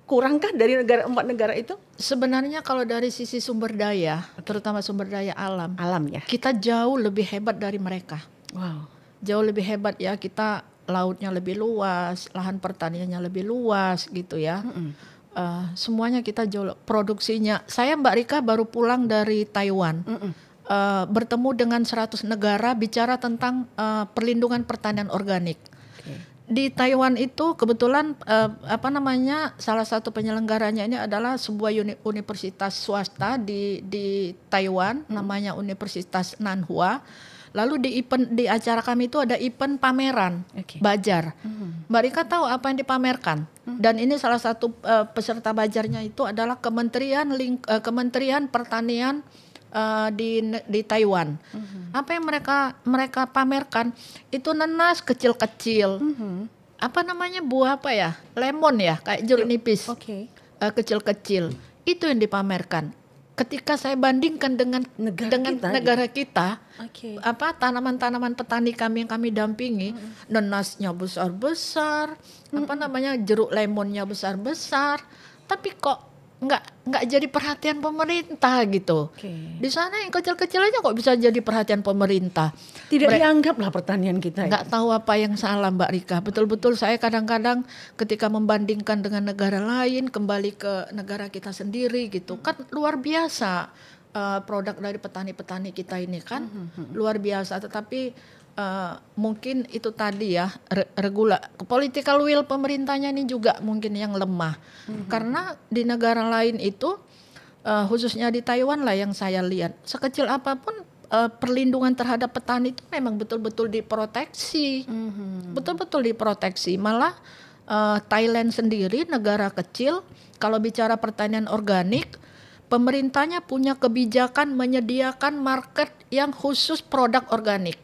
kurangkah dari 4 negara itu? Sebenarnya kalau dari sisi sumber daya, terutama sumber daya alam ya, kita jauh lebih hebat dari mereka. Wow. Jauh lebih hebat ya, kita lautnya lebih luas, lahan pertaniannya lebih luas gitu ya. Semuanya kita jauh produksinya. Saya Mbak Rika baru pulang dari Taiwan. bertemu dengan 100 negara bicara tentang perlindungan pertanian organik. Di Taiwan itu kebetulan salah satu penyelenggaranya ini adalah sebuah universitas swasta di Taiwan, namanya Universitas Nanhua. Lalu di acara kami itu ada event pameran Bajar. Mbak Rika tahu apa yang dipamerkan? Dan ini salah satu peserta Bajarnya itu adalah Kementerian Pertanian di Taiwan. Apa yang mereka pamerkan itu nanas kecil-kecil. Apa namanya, buah apa ya? Lemon ya, kayak jeruk nipis. Kecil-kecil. Itu yang dipamerkan. Ketika saya bandingkan dengan negara kita, tanaman-tanaman petani kami yang kami dampingi, nanasnya besar-besar, jeruk lemonnya besar-besar, tapi kok nggak jadi perhatian pemerintah gitu. Di sana yang kecil-kecil aja kok bisa jadi perhatian pemerintah. Tidak dianggap lah pertanian kita. Nggak tahu apa yang salah, Mbak Rika. Betul-betul saya kadang-kadang ketika membandingkan dengan negara lain, kembali ke negara kita sendiri gitu, kan luar biasa produk dari petani-petani kita ini kan luar biasa. Tetapi mungkin itu tadi ya, political will pemerintahnya ini juga mungkin yang lemah. Karena di negara lain itu khususnya di Taiwan lah yang saya lihat, sekecil apapun perlindungan terhadap petani itu memang betul-betul diproteksi. Betul-betul diproteksi. Malah Thailand sendiri negara kecil, kalau bicara pertanian organik, pemerintahnya punya kebijakan menyediakan market yang khusus produk organik.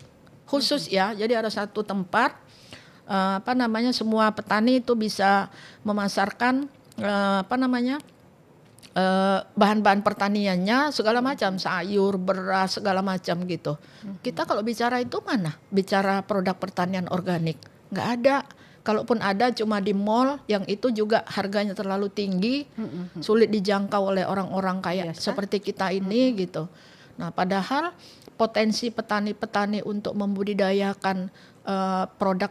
Khusus ya, jadi ada satu tempat semua petani itu bisa memasarkan bahan-bahan pertaniannya segala macam, sayur, beras, segala macam gitu. Kita kalau bicara itu mana? Bicara produk pertanian organik, nggak ada. Kalaupun ada cuma di mall, yang itu juga harganya terlalu tinggi, sulit dijangkau oleh orang-orang kayak seperti kita ini gitu. Nah, padahal potensi petani-petani untuk membudidayakan produk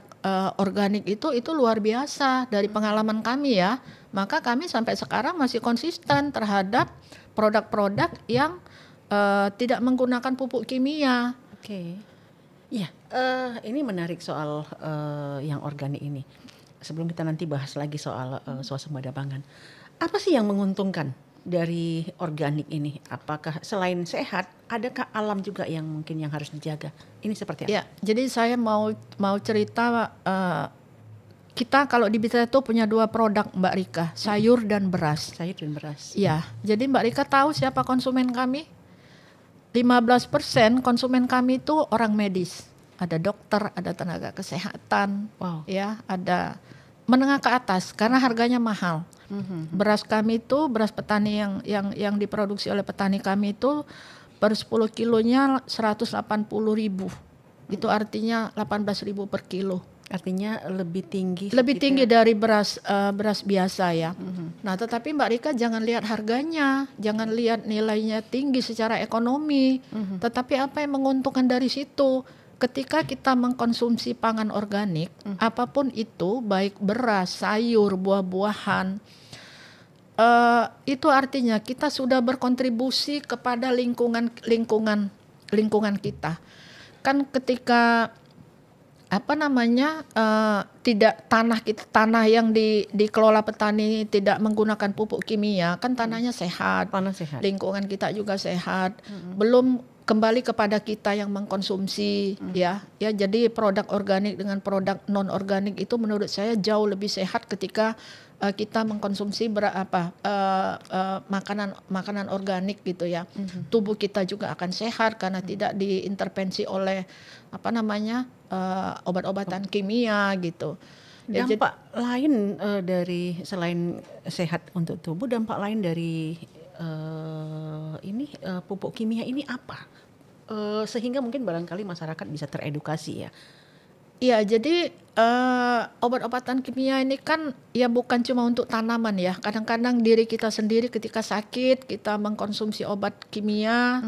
organik itu luar biasa dari pengalaman kami ya. Maka kami sampai sekarang masih konsisten terhadap produk-produk yang tidak menggunakan pupuk kimia. Iya, ini menarik soal yang organik ini. Sebelum kita nanti bahas lagi soal swasembada pangan, apa sih yang menguntungkan dari organik ini? Apakah selain sehat, adakah alam juga yang mungkin yang harus dijaga? Ini seperti apa? Ya, jadi saya mau cerita, kita kalau di Bitra itu punya 2 produk, Mbak Rika, sayur dan beras. Sayur dan beras. Ya, jadi Mbak Rika tahu siapa konsumen kami? 15% konsumen kami itu orang medis. Ada dokter, ada tenaga kesehatan, ya, ada menengah ke atas karena harganya mahal. Beras kami itu, beras petani yang diproduksi oleh petani kami itu per 10 kilonya 180.000. Itu artinya 18.000 per kilo. Artinya lebih tinggi dari beras biasa ya. Nah, tetapi Mbak Rika jangan lihat harganya, jangan lihat nilainya tinggi secara ekonomi. Tetapi apa yang menguntungkan dari situ? Ketika kita mengkonsumsi pangan organik, apapun itu, baik beras, sayur, buah-buahan, itu artinya kita sudah berkontribusi kepada lingkungan kita. Kan ketika tidak tanah yang dikelola petani tidak menggunakan pupuk kimia, kan tanahnya sehat, lingkungan kita juga sehat. Belum kembali kepada kita yang mengkonsumsi ya. Jadi produk organik dengan produk non organik itu menurut saya jauh lebih sehat ketika kita mengkonsumsi makanan organik gitu ya. Tubuh kita juga akan sehat karena tidak diintervensi oleh obat-obatan kimia gitu. Dampak lain dari selain sehat untuk tubuh, dampak lain dari pupuk kimia ini apa? Sehingga mungkin barangkali masyarakat bisa teredukasi ya. Iya, jadi obat-obatan kimia ini kan ya bukan cuma untuk tanaman ya. Kadang-kadang diri kita sendiri ketika sakit kita mengkonsumsi obat kimia,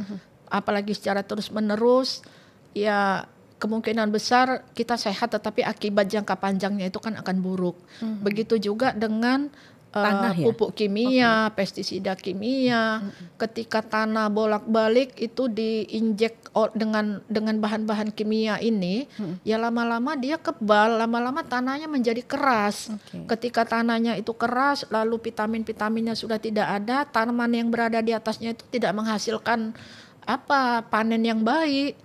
apalagi secara terus-menerus, ya kemungkinan besar kita sehat tetapi akibat jangka panjangnya itu kan akan buruk. Begitu juga dengan Tanah ya? pupuk kimia, pestisida kimia. Ketika tanah bolak-balik itu diinjek dengan bahan-bahan kimia ini, ya lama-lama dia kebal, lama-lama tanahnya menjadi keras. Ketika tanahnya itu keras, lalu vitamin-vitaminnya sudah tidak ada, tanaman yang berada di atasnya itu tidak menghasilkan panen yang baik.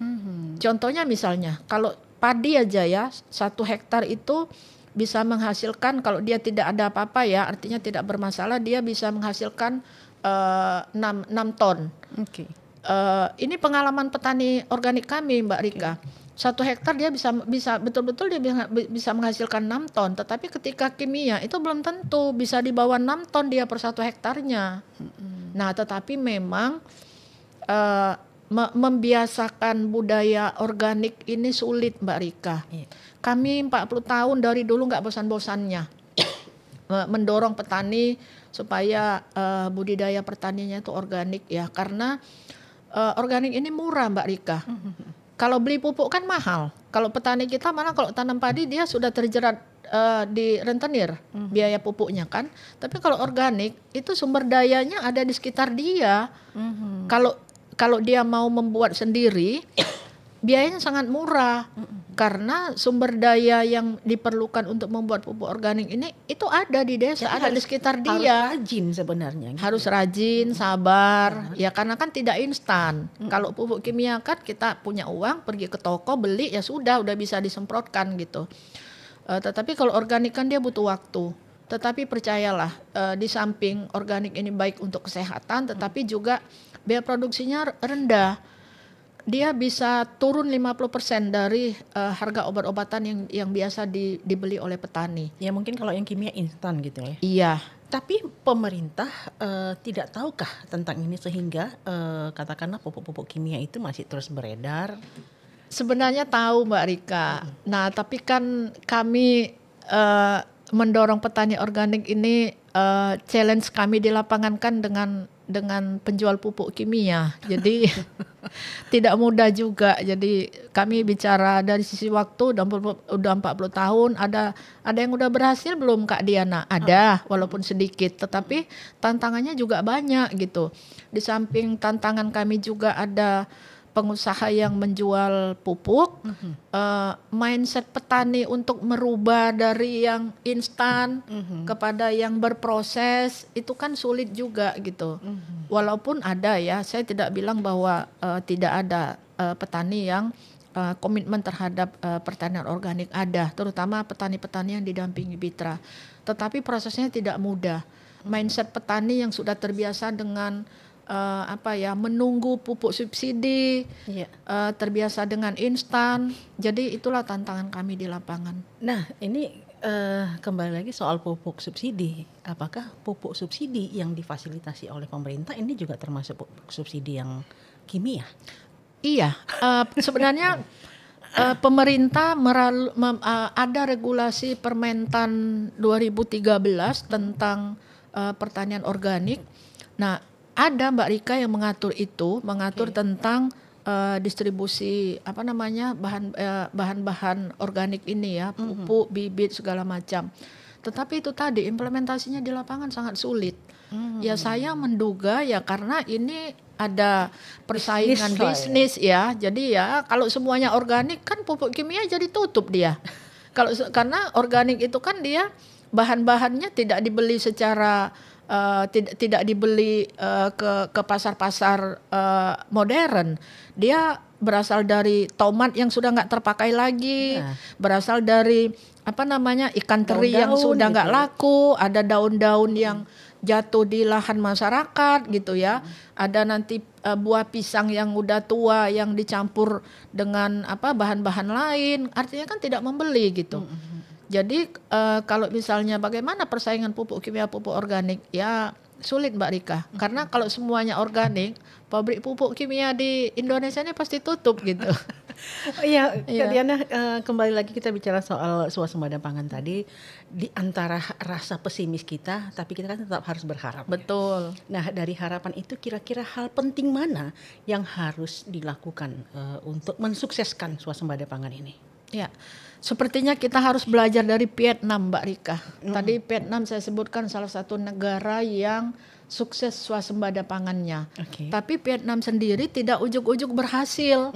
Contohnya misalnya, kalau padi aja ya, 1 hektar itu bisa menghasilkan, kalau dia tidak ada apa-apa ya, artinya tidak bermasalah, dia bisa menghasilkan 6 ton. Ini pengalaman petani organik kami, Mbak Rika. 1 hektar dia bisa betul-betul dia bisa menghasilkan 6 ton, tetapi ketika kimia itu belum tentu bisa di bawah 6 ton dia per 1 hektarnya. Nah, tetapi memang membiasakan budaya organik ini sulit, Mbak Rika. Kami 40 tahun dari dulu nggak bosan-bosannya mendorong petani supaya budidaya pertaniannya itu organik ya, karena organik ini murah, Mbak Rika. Kalau beli pupuk kan mahal. Kalau petani kita malah kalau tanam padi dia sudah terjerat di rentenir biaya pupuknya kan. Tapi kalau organik itu sumber dayanya ada di sekitar dia. Kalau dia mau membuat sendiri, biayanya sangat murah. Karena sumber daya yang diperlukan untuk membuat pupuk organik ini itu ada di desa, ada di sekitar dia. Harus rajin sebenarnya. Gitu. Harus rajin, sabar. Ya karena kan tidak instan. Kalau pupuk kimia kan kita punya uang, pergi ke toko beli ya sudah bisa disemprotkan gitu. Tetapi kalau organik kan dia butuh waktu. Tetapi percayalah, di samping organik ini baik untuk kesehatan, tetapi juga biaya produksinya rendah. Dia bisa turun 50% dari harga obat-obatan yang biasa dibeli oleh petani. Ya mungkin kalau yang kimia instan gitu ya. Iya. Tapi pemerintah tidak tahukah tentang ini sehingga katakanlah pupuk-pupuk kimia itu masih terus beredar? Sebenarnya tahu, Mbak Rika. Nah, tapi kan kami mendorong petani organik ini, challenge kami di lapangan kan dengan penjual pupuk kimia. Jadi tidak mudah juga. Jadi kami bicara dari sisi waktu udah 40 tahun, ada yang udah berhasil belum Kak Diana? Ada, walaupun sedikit, tetapi tantangannya juga banyak gitu. Di samping tantangan kami juga ada pengusaha yang menjual pupuk, mindset petani untuk merubah dari yang instan kepada yang berproses itu kan sulit juga gitu. Walaupun ada ya, saya tidak bilang bahwa tidak ada petani yang komitmen terhadap pertanian organik, ada, terutama petani-petani yang didampingi Bitra. Tetapi prosesnya tidak mudah. Mindset petani yang sudah terbiasa dengan menunggu pupuk subsidi, terbiasa dengan instan. Jadi itulah tantangan kami di lapangan. Nah, ini kembali lagi soal pupuk subsidi. Apakah pupuk subsidi yang difasilitasi oleh pemerintah ini juga termasuk pupuk subsidi yang kimia? Iya, sebenarnya pemerintah ada regulasi Permentan 2013 tentang pertanian organik. Nah, ada Mbak Rika yang mengatur tentang distribusi bahan-bahan organik ini ya, pupuk, bibit segala macam. Tetapi itu tadi implementasinya di lapangan sangat sulit. Ya saya menduga ya karena ini ada persaingan bisnis ya. Jadi ya kalau semuanya organik kan pupuk kimia jadi tutup dia. Karena organik itu kan dia bahan-bahannya tidak dibeli secara tidak dibeli ke pasar-pasar modern. Dia berasal dari tomat yang sudah nggak terpakai lagi, berasal dari ikan teri yang sudah nggak laku, ada daun-daun yang jatuh di lahan masyarakat gitu ya. Ada nanti buah pisang yang udah tua yang dicampur dengan bahan-bahan lain, artinya kan tidak membeli gitu. Jadi kalau misalnya bagaimana persaingan pupuk kimia, pupuk organik, ya sulit Mbak Rika. Karena kalau semuanya organik, pabrik pupuk kimia di Indonesia ini pasti tutup gitu. Iya, Kak Diana, kembali lagi kita bicara soal swasembada pangan tadi. Di antara rasa pesimis kita, tapi kita kan tetap harus berharap. Betul. Nah, dari harapan itu kira-kira hal penting mana yang harus dilakukan untuk mensukseskan swasembada pangan ini? Ya, sepertinya kita harus belajar dari Vietnam, Mbak Rika. Tadi Vietnam saya sebutkan salah satu negara yang sukses swasembada pangannya. Oke. Tapi Vietnam sendiri tidak ujuk-ujuk berhasil.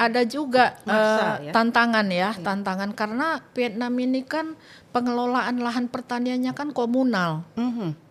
Ada juga Masa, ya? tantangan ya, tantangan karena Vietnam ini kan pengelolaan lahan pertaniannya kan komunal.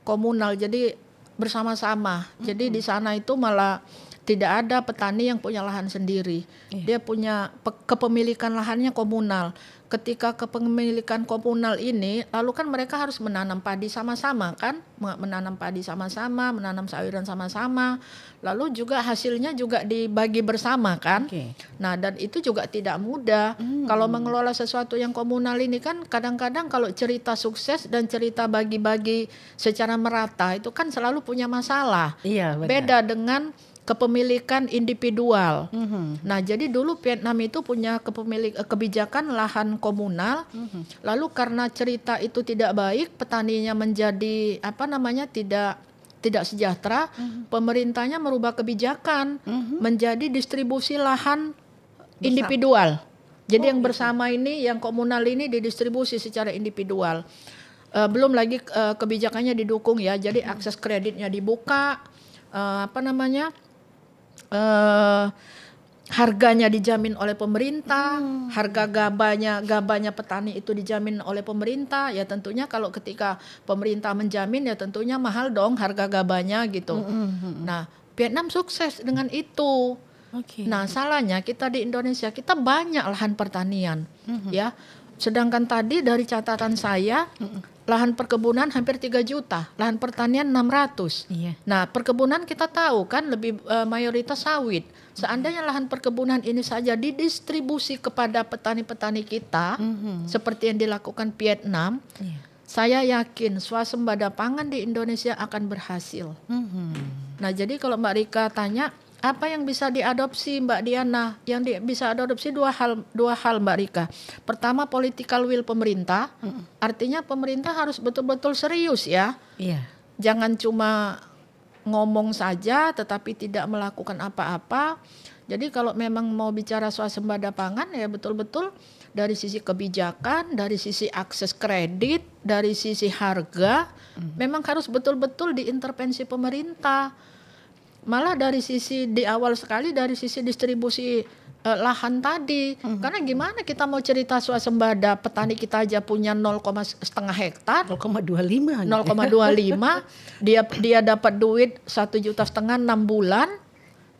Komunal, jadi bersama-sama. Jadi di sana itu malah tidak ada petani yang punya lahan sendiri. Dia punya kepemilikan lahannya komunal. Ketika kepemilikan komunal ini, lalu kan mereka harus menanam padi sama-sama kan, menanam padi sama-sama, menanam sayuran sama-sama. Lalu juga hasilnya juga dibagi bersama kan. Nah, dan itu juga tidak mudah. Kalau mengelola sesuatu yang komunal ini kan kadang-kadang kalau cerita sukses dan cerita bagi-bagi secara merata itu kan selalu punya masalah. Iya, benar. Beda dengan kepemilikan individual. Nah, jadi dulu Vietnam itu punya kebijakan lahan komunal. Lalu karena cerita itu tidak baik, petaninya menjadi tidak sejahtera, pemerintahnya merubah kebijakan menjadi distribusi lahan individual. Jadi yang bersama ini, yang komunal ini didistribusi secara individual. Belum lagi kebijakannya didukung ya. Jadi akses kreditnya dibuka, harganya dijamin oleh pemerintah, harga gabahnya petani itu dijamin oleh pemerintah. Ya tentunya kalau ketika pemerintah menjamin ya tentunya mahal dong harga gabahnya gitu. Nah, Vietnam sukses dengan itu. Nah, salahnya kita di Indonesia kita banyak lahan pertanian, ya. Sedangkan tadi dari catatan saya lahan perkebunan hampir 3 juta, lahan pertanian 600. Nah, perkebunan kita tahu kan lebih mayoritas sawit. Seandainya lahan perkebunan ini saja didistribusi kepada petani-petani kita, seperti yang dilakukan Vietnam, saya yakin swasembada pangan di Indonesia akan berhasil. Nah, jadi kalau Mbak Rika tanya, apa yang bisa diadopsi Mbak Diana? Yang bisa adopsi dua hal Mbak Rika. Pertama, political will pemerintah. Artinya pemerintah harus betul-betul serius ya. Jangan cuma ngomong saja tetapi tidak melakukan apa-apa. Jadi kalau memang mau bicara swasembada pangan ya betul-betul dari sisi kebijakan, dari sisi akses kredit, dari sisi harga, memang harus betul-betul diintervensi pemerintah. Malah dari sisi di awal sekali dari sisi distribusi lahan tadi. Karena gimana kita mau cerita swasembada, petani kita aja punya 0,5 hektar, 0,25 dia dapat duit 1,5 juta 6 bulan,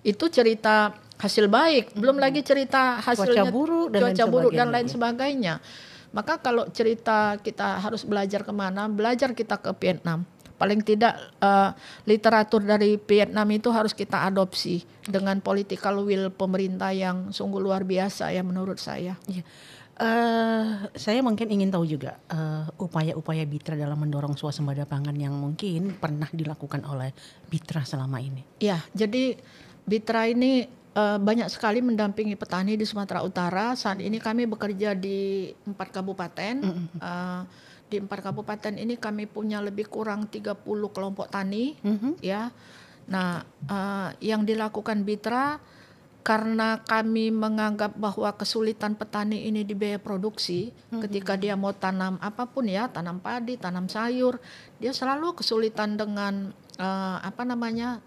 itu cerita hasil baik. Belum lagi cerita hasilnya cuaca buruk dan lain sebagainya. Maka kalau cerita kita harus belajar kemana? Belajar kita ke Vietnam. Paling tidak literatur dari Vietnam itu harus kita adopsi dengan political will pemerintah yang sungguh luar biasa ya menurut saya. Saya mungkin ingin tahu juga upaya-upaya Bitra dalam mendorong swasembada pangan yang mungkin pernah dilakukan oleh Bitra selama ini. Ya, jadi Bitra ini banyak sekali mendampingi petani di Sumatera Utara. Saat ini kami bekerja di 4 kabupaten. Di 4 kabupaten ini kami punya lebih kurang 30 kelompok tani, ya. Nah, yang dilakukan Bitra karena kami menganggap bahwa kesulitan petani ini di biaya produksi, ketika dia mau tanam apapun ya, tanam padi, tanam sayur, dia selalu kesulitan dengan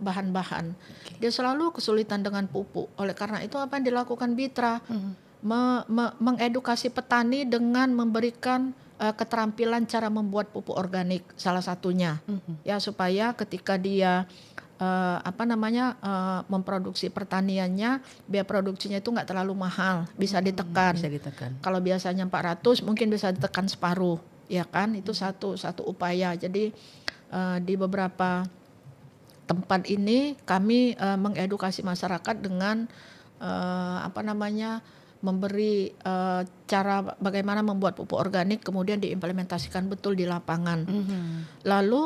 bahan-bahan. Dia selalu kesulitan dengan pupuk. Oleh karena itu apa yang dilakukan Bitra? Mengedukasi petani dengan memberikan keterampilan cara membuat pupuk organik salah satunya, ya supaya ketika dia memproduksi pertaniannya, biaya produksinya itu nggak terlalu mahal, bisa ditekan. Kalau biasanya 400 mungkin bisa ditekan separuh, ya kan? Itu satu upaya. Jadi di beberapa tempat ini kami mengedukasi masyarakat dengan memberi cara bagaimana membuat pupuk organik kemudian diimplementasikan betul di lapangan. Lalu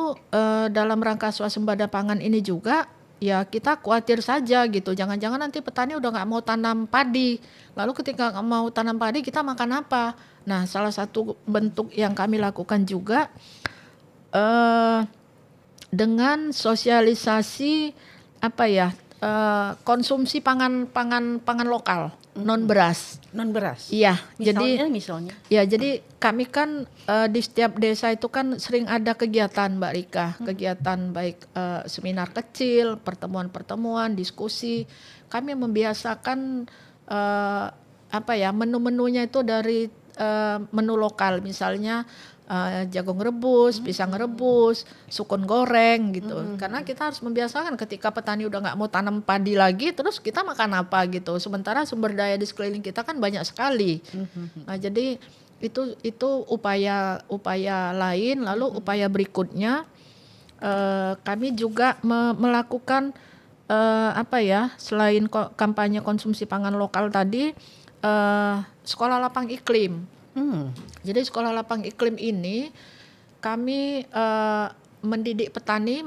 dalam rangka swasembada pangan ini juga ya kita khawatir saja gitu, jangan-jangan nanti petani udah nggak mau tanam padi, lalu ketika nggak mau tanam padi kita makan apa? Nah, salah satu bentuk yang kami lakukan juga dengan sosialisasi konsumsi pangan lokal. non beras. Non beras. Iya, Misalnya. Ya, jadi kami kan di setiap desa itu kan sering ada kegiatan Mbak Rika, kegiatan baik seminar kecil, pertemuan-pertemuan, diskusi. Kami membiasakan menu-menunya itu dari menu lokal, misalnya jagung rebus, pisang rebus, sukun goreng gitu. Karena kita harus membiasakan ketika petani udah nggak mau tanam padi lagi, terus kita makan apa gitu. Sementara sumber daya di sekeliling kita kan banyak sekali. Nah, jadi itu upaya lain. Lalu upaya berikutnya kami juga melakukan selain kampanye konsumsi pangan lokal tadi, sekolah lapang iklim. Jadi sekolah lapang iklim ini kami mendidik petani,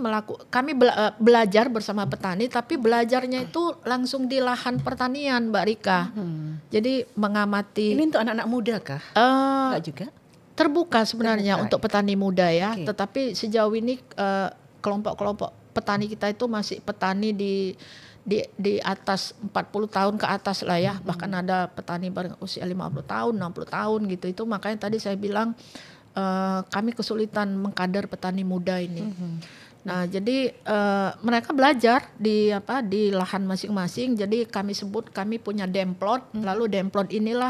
kami belajar bersama petani, tapi belajarnya itu langsung di lahan pertanian, Mbak Rika. Jadi mengamati. Ini untuk anak-anak muda kah? Enggak juga? Terbuka sebenarnya untuk petani muda ya. Okay. Tetapi sejauh ini kelompok-kelompok petani kita itu masih petani di atas 40 tahun ke atas lah ya. Bahkan ada petani berusia 50 tahun, 60 tahun gitu. Itu makanya tadi saya bilang kami kesulitan mengkader petani muda ini. Nah, jadi mereka belajar di lahan masing-masing. Jadi kami punya demplot. Lalu demplot inilah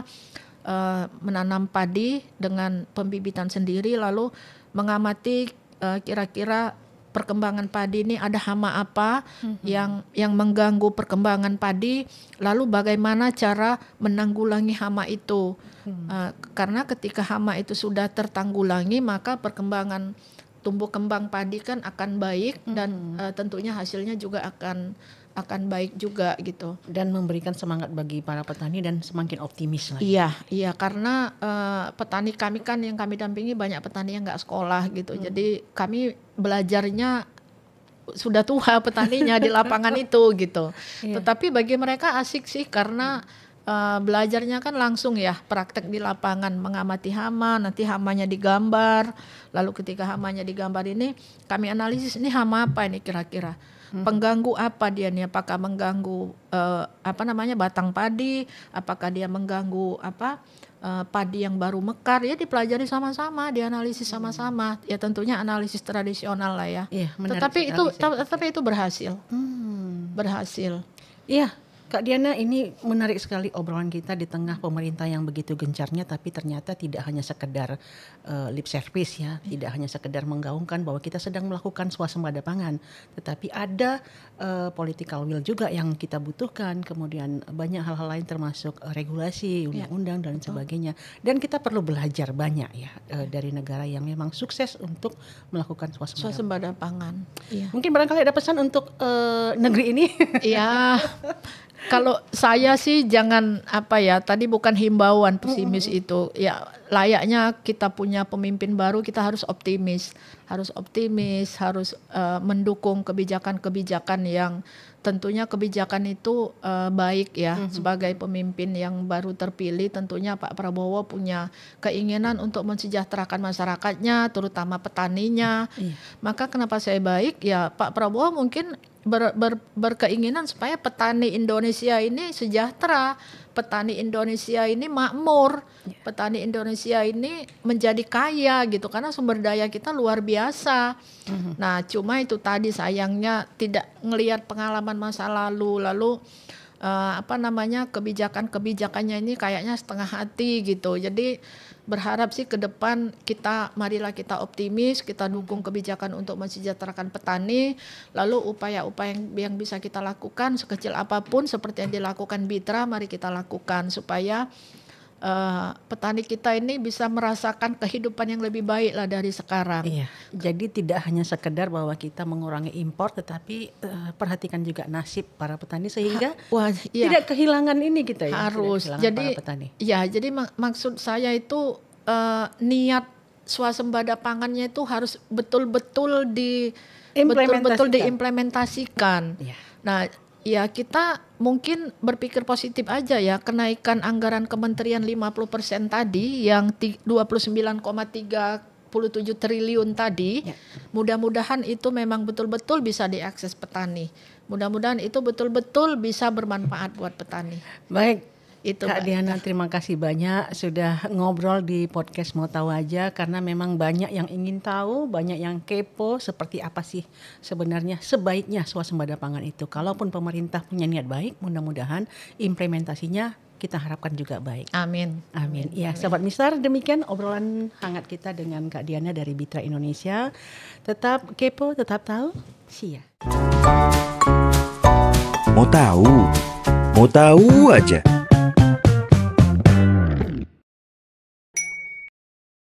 menanam padi dengan pembibitan sendiri, lalu mengamati kira-kira perkembangan padi ini ada hama apa yang mengganggu perkembangan padi, lalu bagaimana cara menanggulangi hama itu. Karena ketika hama itu sudah tertanggulangi, maka perkembangan tumbuh kembang padi kan akan baik dan tentunya hasilnya juga akan baik juga gitu. Dan memberikan semangat bagi para petani dan semakin optimis lagi. Iya, karena petani kami kan yang kami dampingi banyak petani yang nggak sekolah gitu. Jadi kami belajarnya sudah tua petaninya di lapangan itu gitu. Tetapi bagi mereka asik sih karena belajarnya kan langsung ya, praktek di lapangan, mengamati hama, nanti hamanya digambar. Lalu ketika hamanya digambar ini kami analisis, ini hama apa ini kira-kira. Pengganggu apa dia nih? Apakah mengganggu batang padi? Apakah dia mengganggu padi yang baru mekar? Ya dipelajari sama-sama, dianalisis sama-sama. Ya tentunya analisis tradisional lah ya. Iya, tetapi itu berhasil. Berhasil. Iya. Kak Diana, ini menarik sekali obrolan kita di tengah pemerintah yang begitu gencarnya, tapi ternyata tidak hanya sekedar lip service ya, tidak hanya sekedar menggaungkan bahwa kita sedang melakukan swasembada pangan, tetapi ada political will juga yang kita butuhkan, kemudian banyak hal-hal lain termasuk regulasi, undang-undang dan sebagainya. Dan kita perlu belajar banyak ya dari negara yang memang sukses untuk melakukan swasembada pangan. Iya. Mungkin barangkali ada pesan untuk negeri ini. Iya. Kalau saya sih jangan tadi bukan himbauan pesimis itu. Ya layaknya kita punya pemimpin baru, kita harus optimis, harus mendukung kebijakan-kebijakan yang tentunya kebijakan itu baik ya. Sebagai pemimpin yang baru terpilih, tentunya Pak Prabowo punya keinginan untuk mensejahterakan masyarakatnya, terutama petaninya. Maka kenapa saya baik ya, Pak Prabowo mungkin berkeinginan supaya petani Indonesia ini sejahtera, petani Indonesia ini makmur, petani Indonesia ini menjadi kaya gitu, karena sumber daya kita luar biasa. Nah, cuma itu tadi sayangnya tidak ngelihat pengalaman masa lalu kebijakannya ini kayaknya setengah hati gitu. Jadi berharap sih ke depan marilah kita optimis, kita dukung kebijakan untuk mensejahterakan petani, lalu upaya-upaya yang bisa kita lakukan sekecil apapun seperti yang dilakukan Bitra, mari kita lakukan supaya petani kita ini bisa merasakan kehidupan yang lebih baik lah dari sekarang. Iya. Jadi tidak hanya sekedar bahwa kita mengurangi impor, tetapi perhatikan juga nasib para petani sehingga tidak kehilangan ini kita ya. Harus. Jadi para petani. Ya, jadi maksud saya itu niat swasembada pangannya itu harus betul-betul diimplementasikan. Iya. Nah, ya kita mungkin berpikir positif aja ya, kenaikan anggaran kementerian 50% tadi yang 29,37 triliun tadi, mudah-mudahan itu memang betul-betul bisa diakses petani. Mudah-mudahan itu betul-betul bisa bermanfaat buat petani. Baik, Itu Kak Mbak Diana, Ika. terima kasih banyak sudah ngobrol di podcast Mau Tahu Aja, karena memang banyak yang ingin tahu, banyak yang kepo seperti apa sih sebenarnya sebaiknya swasembada pangan itu. Kalaupun pemerintah punya niat baik, mudah-mudahan implementasinya kita harapkan juga baik. Amin. Amin. Ya, Sobat Mistar, demikian obrolan hangat kita dengan Kak Diana dari Bitra Indonesia. Tetap kepo, tetap tahu. See ya. Mau tahu? Mau tahu aja.